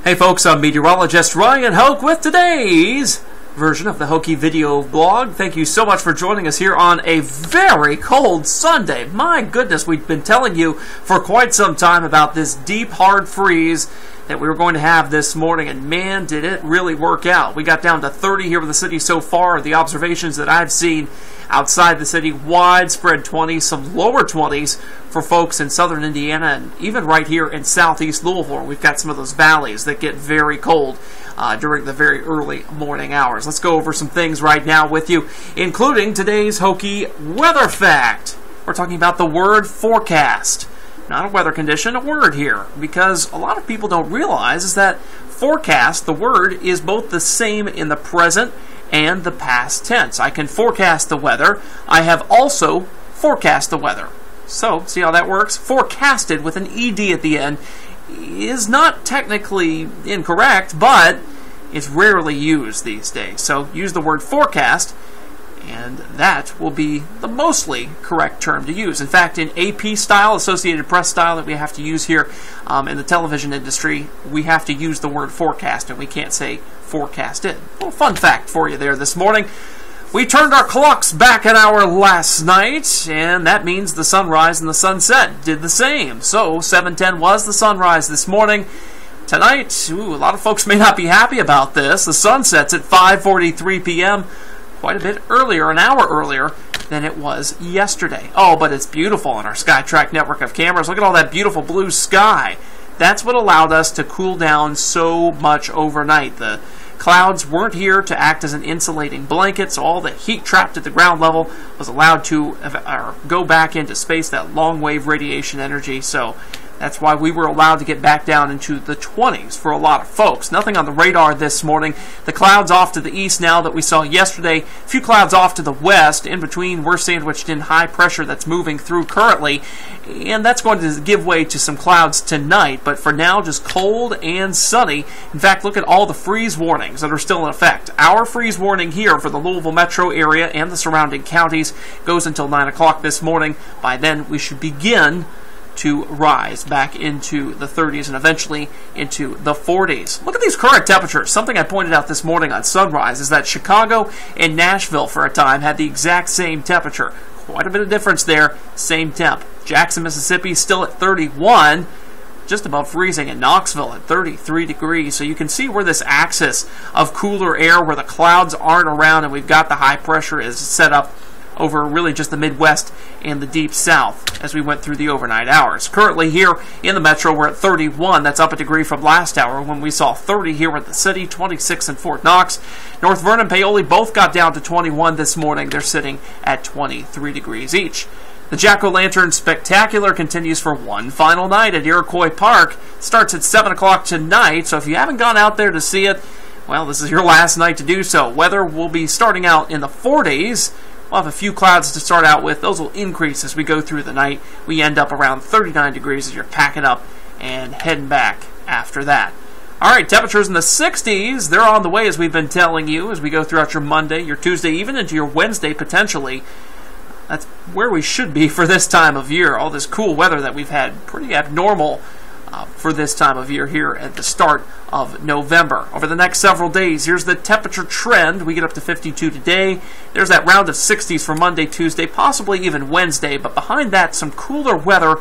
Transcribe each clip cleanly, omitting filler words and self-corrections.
Hey folks, I'm Meteorologist Ryan Hoke with today's version of the Hokey video blog. Thank you so much for joining us here on a very cold Sunday. My goodness, we've been telling you for quite some time about this deep, hard freeze that we were going to have this morning, and man, did it really work out. We got down to 30 here in the city so far. The observations that I've seen outside the city, widespread 20s, some lower 20s for folks in southern Indiana, and even right here in southeast Louisville. We've got some of those valleys that get very cold during the very early morning hours. Let's go over some things right now with you, including today's Hokey weather fact. We're talking about the word forecast. Not a weather condition, a word here, because a lot of people don't realize is that forecast, the word, is both the same in the present and the past tense. I can forecast the weather. I have also forecast the weather. So, see how that works? Forecasted with an ED at the end is not technically incorrect, but it's rarely used these days. So, use the word forecast, and that will be the mostly correct term to use. In fact, in AP style, Associated Press style, that we have to use here in the television industry, we have to use the word forecast, and we can't say forecast it. A little fun fact for you there this morning. We turned our clocks back an hour last night, and that means the sunrise and the sunset did the same. So 7:10 was the sunrise this morning. Tonight, a lot of folks may not be happy about this. The sun sets at 5:43 p.m., quite a bit earlier, an hour earlier than it was yesterday. Oh, but it's beautiful on our SkyTrack network of cameras. Look at all that beautiful blue sky. That's what allowed us to cool down so much overnight. The clouds weren't here to act as an insulating blanket, so all the heat trapped at the ground level was allowed to go back into space, that long wave radiation energy. So that's why we were allowed to get back down into the 20s for a lot of folks. Nothing on the radar this morning. The clouds off to the east now that we saw yesterday. A few clouds off to the west. In between, we're sandwiched in high pressure that's moving through currently. And that's going to give way to some clouds tonight. But for now, just cold and sunny. In fact, look at all the freeze warnings that are still in effect. Our freeze warning here for the Louisville metro area and the surrounding counties goes until 9 o'clock this morning. By then, we should begin to rise back into the 30s and eventually into the 40s. Look at these current temperatures. Something I pointed out this morning on sunrise is that Chicago and Nashville for a time had the exact same temperature. Quite a bit of difference there. Same temp. Jackson, Mississippi still at 31, just above freezing, in Knoxville at 33 degrees. So you can see where this axis of cooler air, where the clouds aren't around and we've got the high pressure, is set up over really just the Midwest and the Deep South as we went through the overnight hours. Currently here in the metro, we're at 31. That's up a degree from last hour when we saw 30 here at the city, 26 in Fort Knox. North Vernon, Paoli both got down to 21 this morning. They're sitting at 23 degrees each. The Jack-O-Lantern Spectacular continues for one final night at Iroquois Park. It starts at 7 o'clock tonight, so if you haven't gone out there to see it, well, this is your last night to do so. Weather will be starting out in the 40s. We'll have a few clouds to start out with. Those will increase as we go through the night. We end up around 39 degrees as you're packing up and heading back after that. All right, temperatures in the 60s. They're on the way, as we've been telling you, as we go throughout your Monday, your Tuesday, even into your Wednesday, potentially. That's where we should be for this time of year. All this cool weather that we've had, pretty abnormal for this time of year here at the start of November. Over the next several days, here's the temperature trend. We get up to 52 today. There's that round of 60s for Monday, Tuesday, possibly even Wednesday. But behind that, some cooler weather.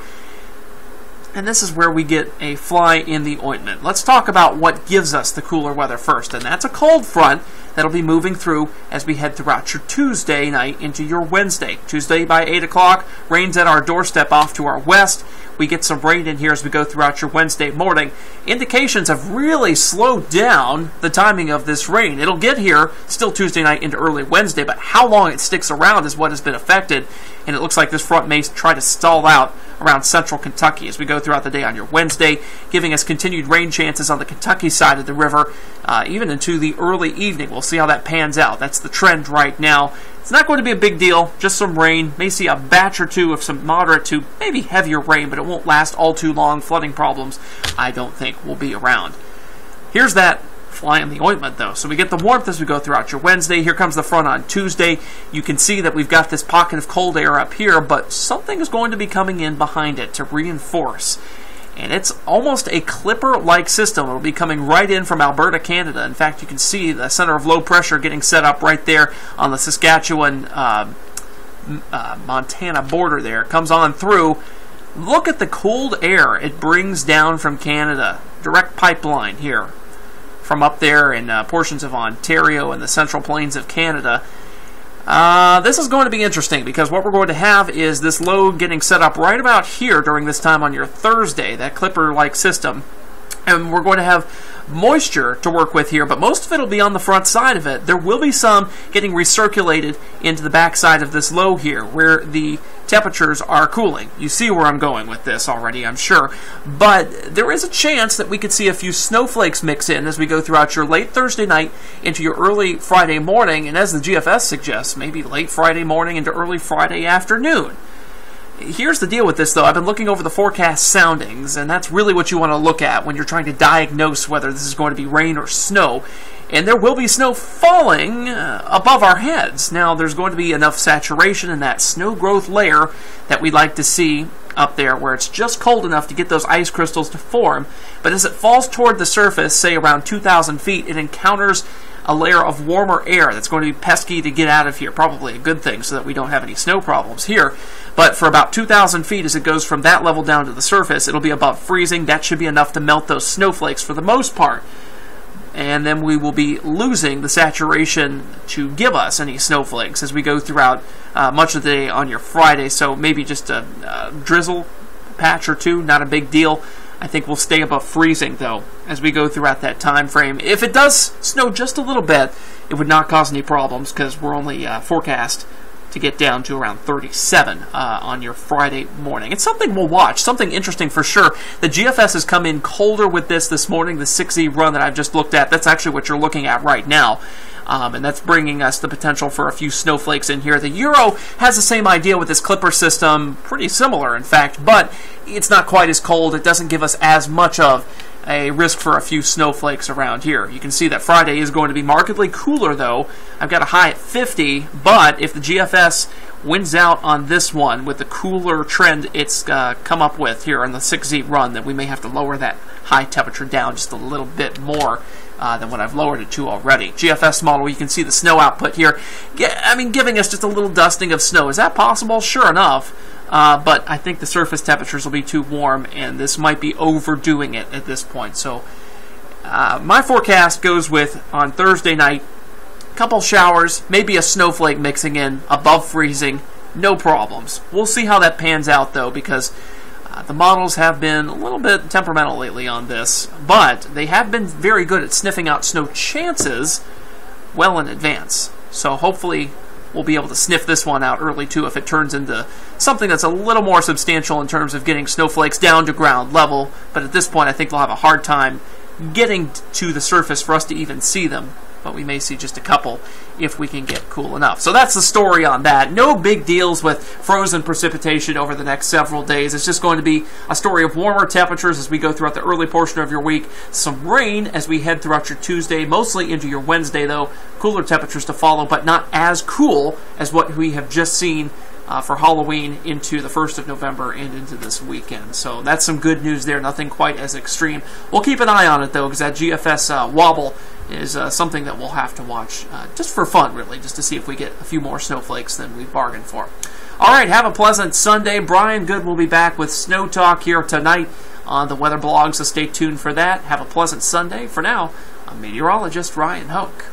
And this is where we get a fly in the ointment. Let's talk about what gives us the cooler weather first. And that's a cold front that'll be moving through as we head throughout your Tuesday night into your Wednesday. Tuesday by 8 o'clock, rain's at our doorstep off to our west. We get some rain in here as we go throughout your Wednesday morning. Indications have really slowed down the timing of this rain. It'll get here still Tuesday night into early Wednesday, but how long it sticks around is what has been affected. And it looks like this front may try to stall out around central Kentucky as we go throughout the day on your Wednesday, giving us continued rain chances on the Kentucky side of the river, even into the early evening. We'll see how that pans out. That's the trend right now. It's not going to be a big deal, just some rain. May see a batch or two of some moderate to maybe heavier rain, but it won't last all too long. Flooding problems, I don't think, will be around. Here's that fly in the ointment, though. So we get the warmth as we go throughout your Wednesday. Here comes the front on Tuesday. You can see that we've got this pocket of cold air up here, but something is going to be coming in behind it to reinforce. And it's almost a clipper-like system. It'll be coming right in from Alberta, Canada. In fact, you can see the center of low pressure getting set up right there on the Saskatchewan, Montana border there. It comes on through. Look at the cold air it brings down from Canada. Direct pipeline here from up there in portions of Ontario and the Central Plains of Canada. This is going to be interesting because what we're going to have is this load getting set up right about here during this time on your Thursday, that clipper-like system. And we're going to have moisture to work with here, but most of it will be on the front side of it. There will be some getting recirculated into the back side of this low here, where the temperatures are cooling. You see where I'm going with this already, I'm sure. But there is a chance that we could see a few snowflakes mix in as we go throughout your late Thursday night into your early Friday morning, and as the GFS suggests, maybe late Friday morning into early Friday afternoon. Here's the deal with this, though. I've been looking over the forecast soundings, and that's really what you want to look at when you're trying to diagnose whether this is going to be rain or snow. And there will be snow falling above our heads. Now, there's going to be enough saturation in that snow growth layer that we'd like to see up there where it's just cold enough to get those ice crystals to form. But as it falls toward the surface, say around 2,000 feet, it encounters a layer of warmer air that's going to be pesky to get out of here. Probably a good thing so that we don't have any snow problems here. But for about 2,000 feet, as it goes from that level down to the surface, it'll be above freezing. That should be enough to melt those snowflakes for the most part. And then we will be losing the saturation to give us any snowflakes as we go throughout much of the day on your Friday. So maybe just a drizzle patch or two, not a big deal. I think we'll stay above freezing, though, as we go throughout that time frame. If it does snow just a little bit, it would not cause any problems because we're only forecast to get down to around 37 on your Friday morning. It's something we'll watch, something interesting for sure. The GFS has come in colder with this morning, the 6Z run that I've just looked at. That's actually what you're looking at right now. And that's bringing us the potential for a few snowflakes in here. The Euro has the same idea with this clipper system, pretty similar in fact, but it's not quite as cold. It doesn't give us as much of a risk for a few snowflakes around here. You can see that Friday is going to be markedly cooler, though. I've got a high at 50, but if the GFS wins out on this one with the cooler trend it's come up with here on the 6Z run, that we may have to lower that high temperature down just a little bit more than what I've lowered it to already. GFS model, you can see the snow output here. Giving us just a little dusting of snow. Is that possible? Sure enough. But I think the surface temperatures will be too warm, and this might be overdoing it at this point. So my forecast goes with, on Thursday night, a couple showers, maybe a snowflake mixing in, above freezing, no problems. We'll see how that pans out, though, because the models have been a little bit temperamental lately on this, but they have been very good at sniffing out snow chances well in advance. So hopefully we'll be able to sniff this one out early, too, if it turns into something that's a little more substantial in terms of getting snowflakes down to ground level. But at this point, I think they'll have a hard time getting to the surface for us to even see them. But we may see just a couple if we can get cool enough. So that's the story on that. No big deals with frozen precipitation over the next several days. It's just going to be a story of warmer temperatures as we go throughout the early portion of your week. Some rain as we head throughout your Tuesday, mostly into your Wednesday, though. Cooler temperatures to follow, but not as cool as what we have just seen for Halloween into the 1st of November and into this weekend. So that's some good news there. Nothing quite as extreme. We'll keep an eye on it, though, because that GFS wobble is something that we'll have to watch just for fun, really, just to see if we get a few more snowflakes than we bargained for. All right, have a pleasant Sunday. Brian Good will be back with Snow Talk here tonight on the weather blog, so stay tuned for that. Have a pleasant Sunday. For now, I'm Meteorologist Ryan Hoke.